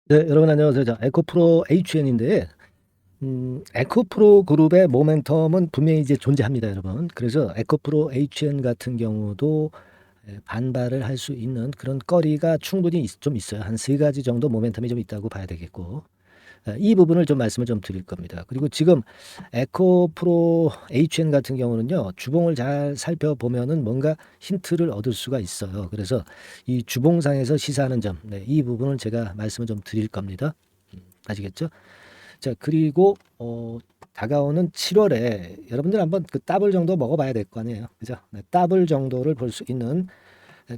네, 여러분 안녕하세요. 자, 에코프로 HN인데, 에코프로 그룹의 모멘텀은 분명히 이제 존재합니다, 여러분. 그래서 에코프로 HN 같은 경우도 반발을 할 수 있는 그런 거리가 충분히 좀 있어요. 한 세 가지 정도 모멘텀이 좀 있다고 봐야 되겠고, 이 부분을 좀 말씀을 좀 드릴 겁니다. 그리고 지금 에코프로 HN 같은 경우는요, 주봉을 잘 살펴보면은 뭔가 힌트를 얻을 수가 있어요. 그래서 이 주봉상에서 시사하는 점, 네, 이 부분을 제가 말씀을 좀 드릴 겁니다. 아시겠죠? 자, 그리고 다가오는 7월에 여러분들 한번 그 더블 정도 먹어봐야 될 거 아니에요, 그죠? 네, 더블 정도를 볼 수 있는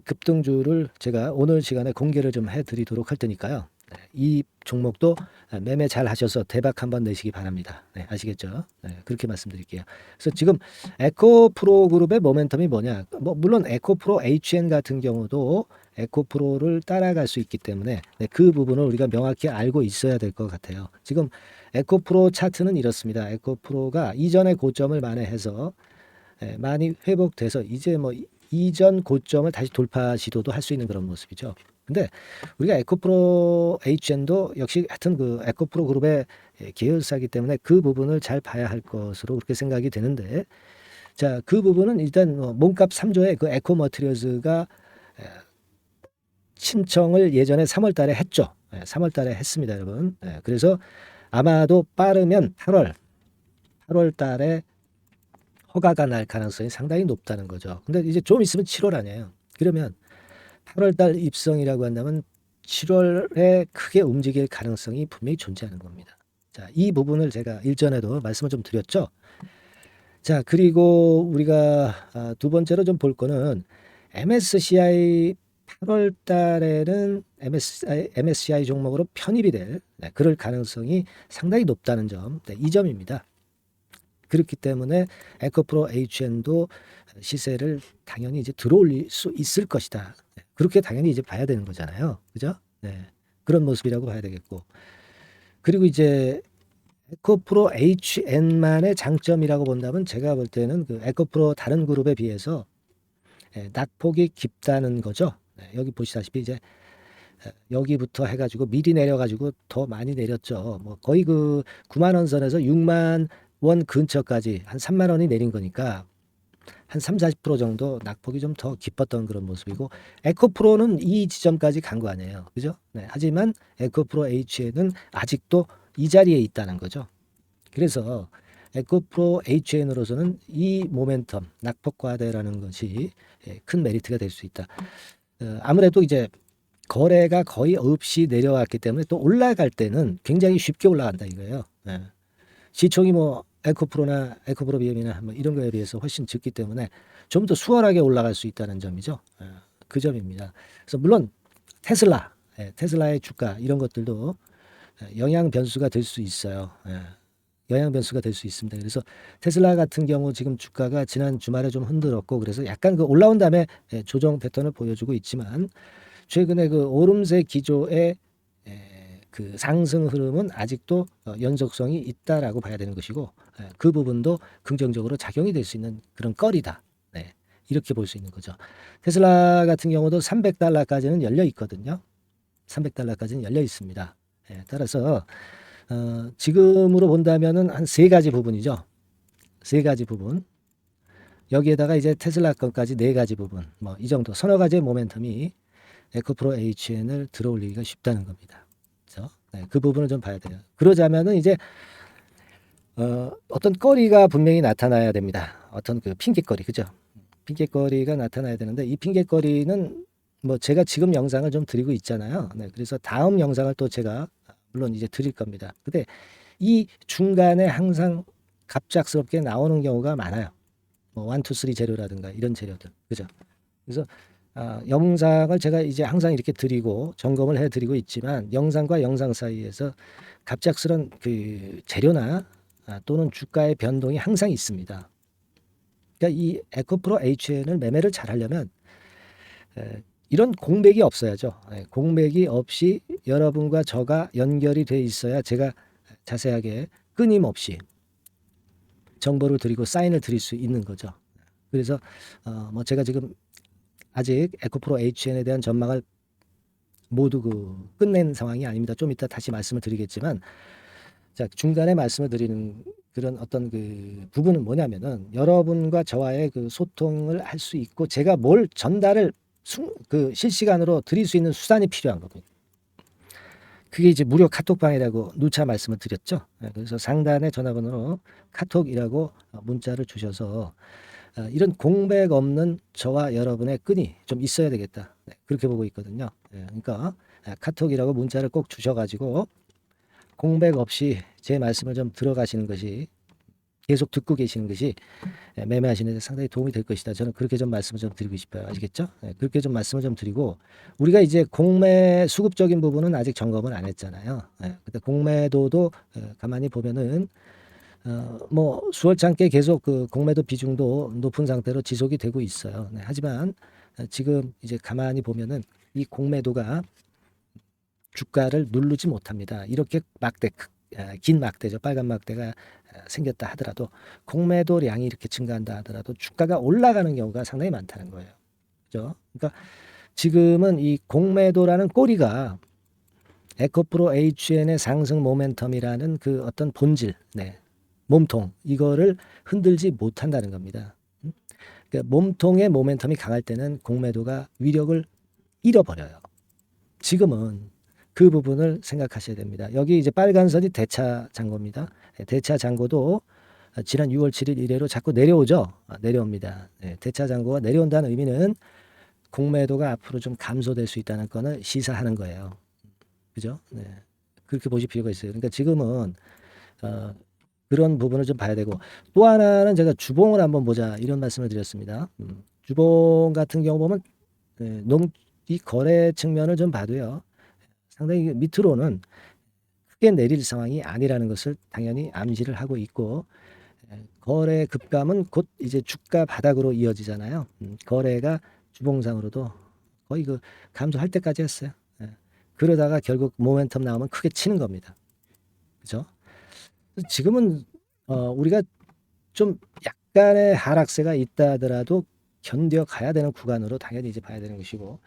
급등주를 제가 오늘 시간에 공개를 좀 해드리도록 할 테니까요. 네, 이 종목도 매매 잘 하셔서 대박 한번 내시기 바랍니다. 네, 아시겠죠? 네, 그렇게 말씀드릴게요. 그래서 지금 에코프로 그룹의 모멘텀이 뭐냐? 뭐 물론 에코프로 HN 같은 경우도 에코프로를 따라갈 수 있기 때문에 네, 그 부분을 우리가 명확히 알고 있어야 될 것 같아요. 지금 에코프로 차트는 이렇습니다. 에코프로가 이전의 고점을 만회해서 많이 회복돼서 이제 뭐 이전 고점을 다시 돌파 시도도 할 수 있는 그런 모습이죠. 근데 우리가 에코프로 HN도 역시 하여튼 그 에코프로 그룹의 계열사이기 때문에 그 부분을 잘 봐야 할 것으로 그렇게 생각이 되는데, 자, 그 부분은 일단 몸값 3조의 그 에코머티리얼즈가 신청을 예전에 3월 달에 했죠. 3월 달에 했습니다, 여러분. 그래서 아마도 빠르면 8월 달에 허가가 날 가능성이 상당히 높다는 거죠. 근데 이제 좀 있으면 7월 아니에요. 그러면 8월 달 입성이라고 한다면 7월에 크게 움직일 가능성이 분명히 존재하는 겁니다. 자, 이 부분을 제가 일전에도 말씀을 좀 드렸죠. 자, 그리고 우리가 두 번째로 좀 볼 거는 MSCI 8월 달에는 MSCI 종목으로 편입이 될 그럴 가능성이 상당히 높다는 점, 이 점입니다. 그렇기 때문에 에코프로 HN도 시세를 당연히 이제 들어올릴 수 있을 것이다. 그렇게 당연히 이제 봐야 되는 거잖아요. 그죠? 네. 그런 모습이라고 봐야 되겠고. 그리고 이제 에코프로 HN만의 장점이라고 본다면 제가 볼 때는 그 에코프로 다른 그룹에 비해서 낙폭이 깊다는 거죠. 네, 여기 보시다시피 이제 여기부터 해가지고 미리 내려가지고 더 많이 내렸죠. 뭐 거의 그 9만 원 선에서 6만 원 근처까지 한 3만 원이 내린 거니까 한 3, 40% 정도 낙폭이 좀 더 깊었던 그런 모습이고, 에코프로는 이 지점까지 간 거 아니에요. 그죠? 네, 하지만 에코프로 H에는 아직도 이 자리에 있다는 거죠. 그래서 에코프로 HN으로서는 이 모멘텀, 낙폭 과대라는 것이 큰 메리트가 될 수 있다. 아무래도 이제 거래가 거의 없이 내려왔기 때문에 또 올라갈 때는 굉장히 쉽게 올라간다 이거예요. 시총이 뭐 에코프로나 에코프로 비엠이나 뭐 이런 거에 비해서 훨씬 적기 때문에 좀 더 수월하게 올라갈 수 있다는 점이죠. 그 점입니다. 그래서 물론 테슬라, 테슬라의 주가 이런 것들도 영향 변수가 될 수 있어요. 영향 변수가 될 수 있습니다. 그래서 테슬라 같은 경우 지금 주가가 지난 주말에 좀 흔들었고 그래서 약간 그 올라온 다음에 조정 패턴을 보여주고 있지만, 최근에 그 오름세 기조의 그 상승 흐름은 아직도 연속성이 있다라고 봐야 되는 것이고, 그 부분도 긍정적으로 작용이 될 수 있는 그런 거리다. 네, 이렇게 볼 수 있는 거죠. 테슬라 같은 경우도 300달러까지는 열려 있거든요. 300달러까지는 열려 있습니다. 따라서 지금으로 본다면은 한 세 가지 부분이죠. 세 가지 부분. 여기에다가 이제 테슬라 건까지 네 가지 부분. 뭐 이 정도 서너 가지의 모멘텀이 에코프로 HN을 들어올리기가 쉽다는 겁니다. 그렇죠? 네, 그 부분을 좀 봐야 돼요. 그러자면은 이제 어떤 거리가 분명히 나타나야 됩니다. 어떤 그 핑계거리, 그죠? 핑계거리가 나타나야 되는데 이 핑계거리는 뭐 제가 지금 영상을 좀 드리고 있잖아요. 네, 그래서 다음 영상을 또 제가 물론 이제 드릴 겁니다. 근데 이 중간에 항상 갑작스럽게 나오는 경우가 많아요. 뭐 1, 2, 3 재료라든가 이런 재료들, 그죠? 그래서 영상을 제가 이제 항상 이렇게 드리고 점검을 해드리고 있지만 영상과 영상 사이에서 갑작스런 그 재료나 또는 주가의 변동이 항상 있습니다. 그러니까 이 에코프로 HN을 매매를 잘 하려면 이런 공백이 없어야죠. 공백이 없이 여러분과 저가 연결이 돼 있어야 제가 자세하게 끊임없이 정보를 드리고 사인을 드릴 수 있는 거죠. 그래서 뭐 제가 지금 아직 에코프로 HN에 대한 전망을 모두 끝낸 상황이 아닙니다. 좀 이따 다시 말씀을 드리겠지만, 자, 중간에 말씀을 드리는 그런 어떤 부분은 뭐냐면은, 여러분과 저와의 소통을 할 수 있고, 제가 뭘 전달을 실시간으로 드릴 수 있는 수단이 필요한 거고요. 그게 이제 무료 카톡방이라고 누차 말씀을 드렸죠. 그래서 상단의 전화번호로 카톡이라고 문자를 주셔서 이런 공백 없는 저와 여러분의 끈이 좀 있어야 되겠다. 그렇게 보고 있거든요. 그러니까 카톡이라고 문자를 꼭 주셔가지고 공백 없이 제 말씀을 좀 들어가시는 것이, 계속 듣고 계시는 것이 매매하시는 데 상당히 도움이 될 것이다. 저는 그렇게 좀 말씀을 좀 드리고 싶어요. 아시겠죠? 그렇게 좀 말씀을 좀 드리고, 우리가 이제 공매 수급적인 부분은 아직 점검을 안 했잖아요. 근데 공매도도 가만히 보면은 뭐 수월찮게 계속 공매도 비중도 높은 상태로 지속이 되고 있어요. 하지만 지금 이제 가만히 보면은 이 공매도가 주가를 누르지 못합니다. 이렇게 긴 막대죠. 빨간 막대가 생겼다 하더라도, 공매도량이 이렇게 증가한다 하더라도 주가가 올라가는 경우가 상당히 많다는 거예요. 그죠? 그러니까 지금은 이 공매도라는 꼬리가 에코프로 HN의 상승 모멘텀이라는 어떤 본질, 몸통, 이거를 흔들지 못한다는 겁니다. 그러니까 몸통의 모멘텀이 강할 때는 공매도가 위력을 잃어버려요. 지금은 그 부분을 생각하셔야 됩니다. 여기 이제 빨간 선이 대차 잔고입니다. 대차 잔고도 지난 6월 7일 이래로 자꾸 내려오죠. 내려옵니다. 대차 잔고가 내려온다는 의미는 공매도가 앞으로 좀 감소될 수 있다는 거는 시사하는 거예요. 그죠? 그렇게 보실 필요가 있어요. 그러니까 지금은 그런 부분을 좀 봐야 되고, 또 하나는 제가 주봉을 한번 보자 이런 말씀을 드렸습니다. 주봉 같은 경우 보면 이 거래 측면을 좀 봐도요, 상당히 밑으로는 크게 내릴 상황이 아니라는 것을 당연히 암시를 하고 있고, 거래 급감은 곧 이제 주가 바닥으로 이어지잖아요. 거래가 주봉상으로도 거의 감소할 때까지 했어요. 그러다가 결국 모멘텀 나오면 크게 치는 겁니다. 그죠? 지금은 우리가 좀 약간의 하락세가 있다 하더라도 견뎌가야 되는 구간으로 당연히 이제 봐야 되는 것이고,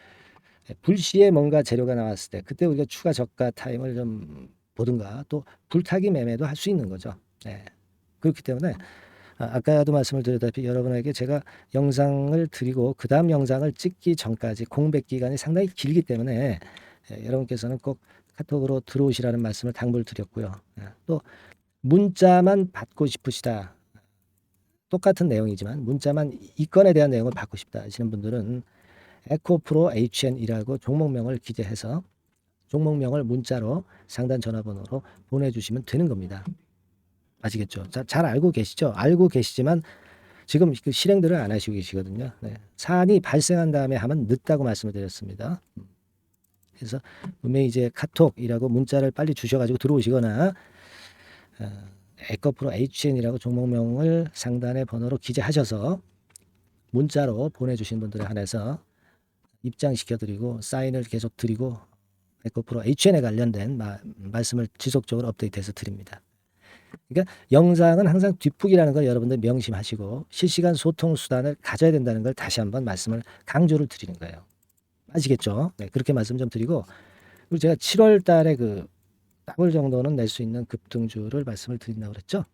불시에 뭔가 재료가 나왔을 때 그때 우리가 추가 저가 타임을 좀 보든가, 또 불타기 매매도 할 수 있는 거죠. 그렇기 때문에 아까도 말씀을 드렸다시피 여러분에게 제가 영상을 드리고 그 다음 영상을 찍기 전까지 공백 기간이 상당히 길기 때문에 여러분께서는 꼭 카톡으로 들어오시라는 말씀을 당부를 드렸고요. 또 문자만 받고 싶으시다, 똑같은 내용이지만 문자만 이 건에 대한 내용을 받고 싶다 하시는 분들은 에코프로 HN이라고 종목명을 기재해서 종목명을 문자로 상단 전화번호로 보내주시면 되는 겁니다. 아시겠죠? 잘 알고 계시죠? 알고 계시지만 지금 실행들을 안 하시고 계시거든요. 사안이 발생한 다음에 하면 늦다고 말씀을 드렸습니다. 그래서 분명히 이제 카톡이라고 문자를 빨리 주셔가지고 들어오시거나, 에코프로 HN이라고 종목명을 상단의 번호로 기재하셔서 문자로 보내주신 분들에 한해서 입장시켜드리고 사인을 계속 드리고 에코프로 HN에 관련된 말씀을 지속적으로 업데이트해서 드립니다. 그러니까 영상은 항상 뒷북이라는 걸 여러분들 명심하시고 실시간 소통 수단을 가져야 된다는 걸 다시 한번 말씀을 강조를 드리는 거예요. 아시겠죠? 그렇게 말씀 좀 드리고, 그리고 제가 7월 달에 더블 정도는 낼 수 있는 급등주를 말씀을 드린다고 그랬죠.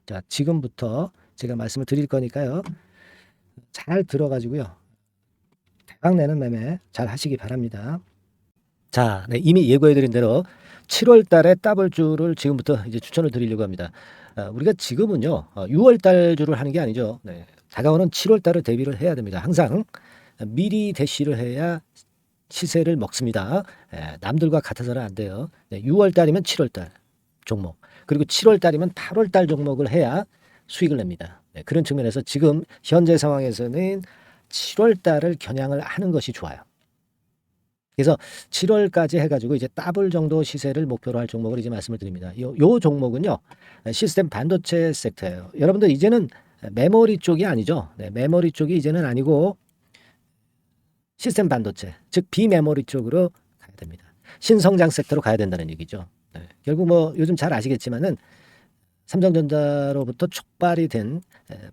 자, 지금부터 제가 말씀을 드릴 거니까요. 잘 들어가지고요. 대박 내는 매매 잘 하시기 바랍니다. 자, 이미 예고해드린 대로 7월 달에 더블주를 지금부터 이제 추천을 드리려고 합니다. 우리가 지금은요, 6월 달 주를 하는 게 아니죠. 다가오는 7월 달을 대비를 해야 됩니다. 항상 미리 대시를 해야 시세를 먹습니다. 남들과 같아서는 안 돼요. 6월 달이면 7월 달 종목, 그리고 7월 달이면 8월 달 종목을 해야 수익을 냅니다. 그런 측면에서 지금 현재 상황에서는 7월 달을 겨냥을 하는 것이 좋아요. 그래서 7월까지 해가지고 이제 더블 정도 시세를 목표로 할 종목을 이제 말씀을 드립니다. 요 종목은요, 시스템 반도체 섹터예요. 여러분들 이제는 메모리 쪽이 아니죠. 메모리 쪽이 이제는 아니고 시스템 반도체, 즉 비메모리 쪽으로 가야 됩니다. 신성장 섹터로 가야 된다는 얘기죠. 결국 뭐 요즘 잘 아시겠지만은 삼성전자로부터 촉발이 된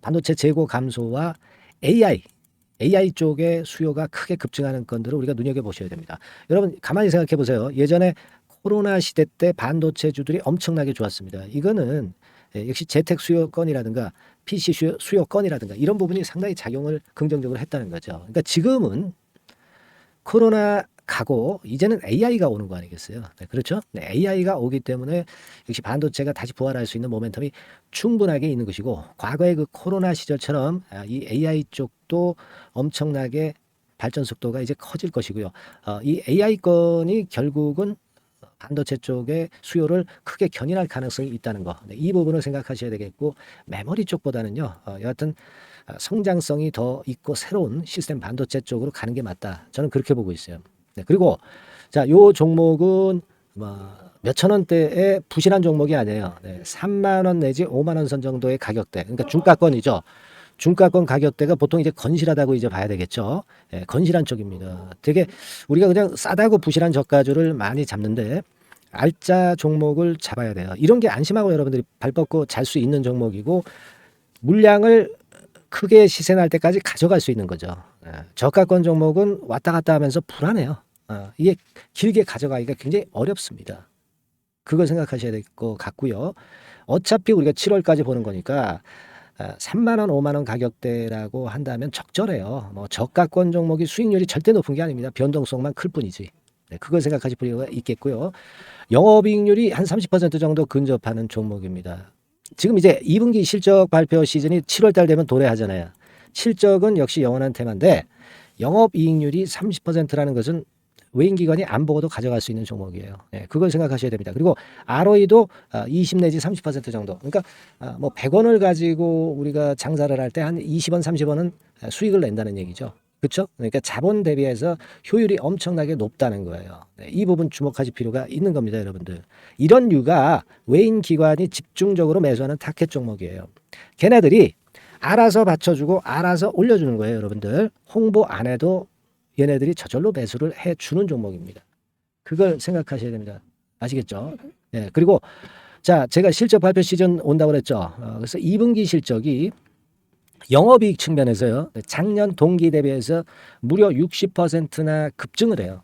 반도체 재고 감소와 AI, AI 쪽의 수요가 크게 급증하는 건들을 우리가 눈여겨보셔야 됩니다. 여러분 가만히 생각해 보세요. 예전에 코로나 시대 때 반도체주들이 엄청나게 좋았습니다. 이거는 역시 재택 수요건이라든가 PC 수요건이라든가 이런 부분이 상당히 작용을 긍정적으로 했다는 거죠. 그러니까 지금은 코로나 가고 이제는 AI가 오는 거 아니겠어요? 네, 그렇죠? 네, AI가 오기 때문에 역시 반도체가 다시 부활할 수 있는 모멘텀이 충분하게 있는 것이고 과거의 그 코로나 시절처럼 이 AI 쪽도 엄청나게 발전 속도가 이제 커질 것이고요. 이 AI 건이 결국은 반도체 쪽의 수요를 크게 견인할 가능성이 있다는 거. 네, 이 부분을 생각하셔야 되겠고 메모리 쪽보다는요. 여하튼 성장성이 더 있고 새로운 시스템 반도체 쪽으로 가는 게 맞다. 저는 그렇게 보고 있어요. 네, 그리고 자, 요 종목은 몇천 원대의 부실한 종목이 아니에요. 네, 3만 원 내지 5만 원 선 정도의 가격대. 그러니까 중가권이죠. 중가권 가격대가 보통 이제 건실하다고 이제 봐야 되겠죠. 예, 건실한 쪽입니다. 되게 우리가 그냥 싸다고 부실한 저가주를 많이 잡는데 알짜 종목을 잡아야 돼요. 이런 게 안심하고 여러분들이 발 뻗고 잘 수 있는 종목이고 물량을 크게 시세 날 때까지 가져갈 수 있는 거죠. 예, 저가권 종목은 왔다 갔다 하면서 불안해요. 이게 길게 가져가기가 굉장히 어렵습니다. 그걸 생각하셔야 될 것 같고요. 어차피 우리가 7월까지 보는 거니까 3만 원, 5만 원 가격대라고 한다면 적절해요. 뭐 저가권 종목이 수익률이 절대 높은 게 아닙니다. 변동성만 클 뿐이지. 네, 그걸 생각하실 필요가 있겠고요. 영업이익률이 한 30% 정도 근접하는 종목입니다. 지금 이제 2분기 실적 발표 시즌이 7월 달 되면 도래하잖아요. 실적은 역시 영원한 테마인데 영업이익률이 30%라는 것은 외인기관이 안 보고도 가져갈 수 있는 종목이에요. 네, 그걸 생각하셔야 됩니다. 그리고 ROE도 20 내지 30% 정도. 그러니까 뭐 100원을 가지고 우리가 장사를 할 때 한 20원, 30원은 수익을 낸다는 얘기죠. 그렇죠? 그러니까 자본 대비해서 효율이 엄청나게 높다는 거예요. 네, 이 부분 주목하실 필요가 있는 겁니다, 여러분들. 이런 류가 외인 기관이 집중적으로 매수하는 타켓 종목이에요. 걔네들이 알아서 받쳐주고 알아서 올려주는 거예요, 여러분들. 홍보 안 해도 얘네들이 저절로 매수를 해주는 종목입니다. 그걸 생각하셔야 됩니다. 아시겠죠? 예, 그리고 자, 제가 실적 발표 시즌 온다고 그랬죠. 그래서 2분기 실적이 영업이익 측면에서요. 작년 동기 대비해서 무려 60%나 급증을 해요.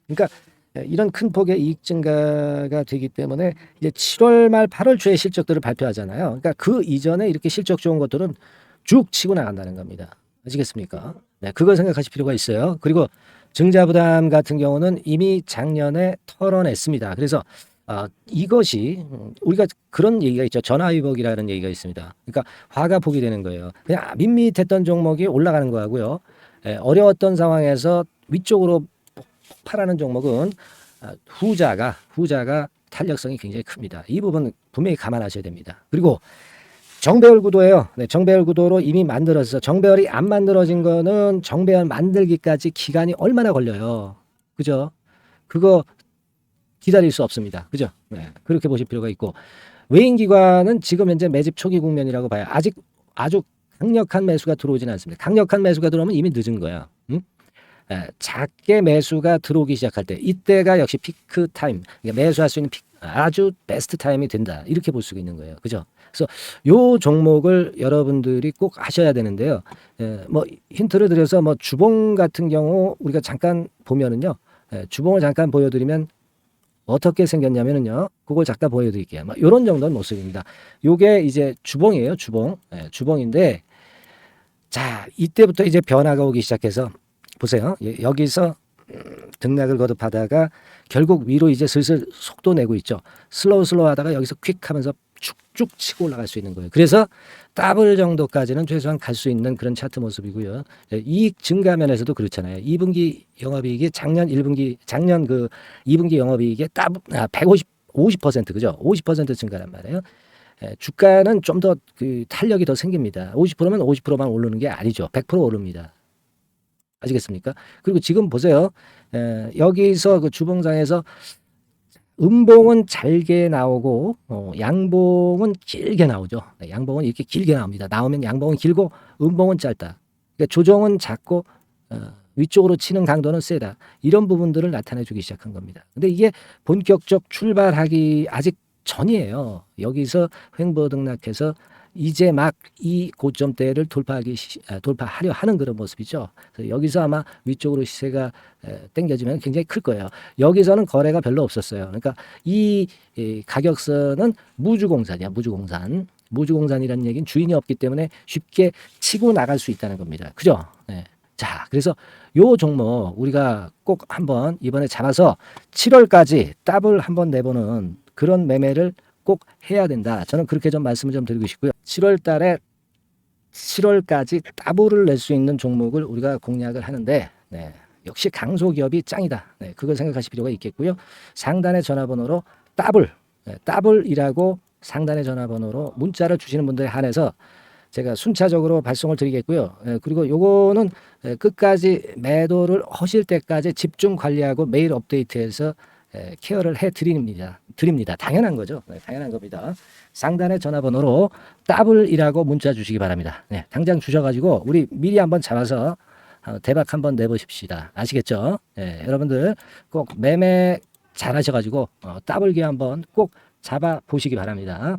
그러니까 이런 큰 폭의 이익 증가가 되기 때문에 이제 7월 말 8월 초에 실적들을 발표하잖아요. 그러니까 그 이전에 이렇게 실적 좋은 것들은 쭉 치고 나간다는 겁니다. 아시겠습니까? 네, 그걸 생각하실 필요가 있어요. 그리고 증자부담 같은 경우는 이미 작년에 털어냈습니다. 그래서 이것이 우리가 그런 얘기가 있죠. 전화위복이라는 얘기가 있습니다. 그러니까 화가 복이 되는 거예요. 그냥 밋밋했던 종목이 올라가는 거하고요. 어려웠던 상황에서 위쪽으로 폭발하는 종목은 후자가 탄력성이 굉장히 큽니다. 이 부분 분명히 감안하셔야 됩니다. 그리고 정배열 구도예요. 네, 정배열 구도로 이미 만들어서 정배열이 안 만들어진 거는 정배열 만들기까지 기간이 얼마나 걸려요. 그죠? 그거 기다릴 수 없습니다. 그죠? 네, 그렇게 보실 필요가 있고 외인기관은 지금 현재 매집 초기 국면이라고 봐요. 아직 아주 강력한 매수가 들어오지는 않습니다. 강력한 매수가 들어오면 이미 늦은 거야. 응? 작게 매수가 들어오기 시작할 때 이때가 역시 피크 타임, 그러니까 매수할 수 있는 아주 베스트 타임이 된다. 이렇게 볼 수가 있는 거예요. 그죠? 그래서 요 종목을 여러분들이 꼭 하셔야 되는데요. 뭐 힌트를 드려서 뭐 주봉 같은 경우 우리가 잠깐 보면은요. 주봉을 잠깐 보여드리면 어떻게 생겼냐면은요. 그걸 잠깐 보여드릴게요. 뭐 이런 정도는 모습입니다. 요게 이제 주봉이에요. 주봉. 주봉인데 자 이때부터 이제 변화가 오기 시작해서 보세요. 여기서 등락을 거듭하다가 결국 위로 이제 슬슬 속도 내고 있죠. 슬로우 하다가 여기서 퀵 하면서 쭉쭉 치고 올라갈 수 있는 거예요. 그래서 더블 정도까지는 최소한 갈 수 있는 그런 차트 모습이고요. 이익 증가 면에서도 그렇잖아요. 2분기 영업이익이 작년 그 2분기 영업이익의 50% 그죠? 50% 증가란 말이에요. 주가는 좀 더 그 탄력이 더 생깁니다. 50%면 50%만 오르는 게 아니죠. 100% 오릅니다. 아시겠습니까? 그리고 지금 보세요. 여기서 그 주봉상에서 음봉은 잘게 나오고 양봉은 길게 나오죠. 양봉은 이렇게 길게 나옵니다. 나오면 양봉은 길고 음봉은 짧다. 그러니까 조정은 작고 위쪽으로 치는 강도는 세다. 이런 부분들을 나타내주기 시작한 겁니다. 근데 이게 본격적 출발하기 아직 전이에요. 여기서 횡보 등락해서 이제 막 이 고점대를 돌파하려 하는 그런 모습이죠. 그래서 여기서 아마 위쪽으로 시세가 당겨지면 굉장히 클 거예요. 여기서는 거래가 별로 없었어요. 그러니까 이 가격선은 무주공산이야. 무주공산이라는 얘기는 주인이 없기 때문에 쉽게 치고 나갈 수 있다는 겁니다. 그죠? 네. 자, 그래서 요 종목 우리가 꼭 한번 이번에 잡아서 7월까지 더블 한번 내보는 그런 매매를 꼭 해야 된다. 저는 그렇게 좀 말씀을 좀 드리고 싶고요. 7월 달에 7월까지 더블을 낼 수 있는 종목을 우리가 공략을 하는데, 네, 역시 강소기업이 짱이다. 네, 그걸 생각하실 필요가 있겠고요. 상단의 전화번호로 더블, 네, 더블이라고 상단의 전화번호로 문자를 주시는 분들에 한해서 제가 순차적으로 발송을 드리겠고요. 그리고 요거는 끝까지 매도를 하실 때까지 집중 관리하고 매일 업데이트해서 케어를 해 드립니다. 당연한 거죠. 네, 당연한 겁니다. 상단의 전화번호로 더블이라고 문자 주시기 바랍니다. 네, 당장 주셔가지고 우리 미리 한번 잡아서 대박 한번 내보십시다. 아시겠죠? 네, 여러분들 꼭 매매 잘 하셔가지고 더블기 한번 꼭 잡아 보시기 바랍니다.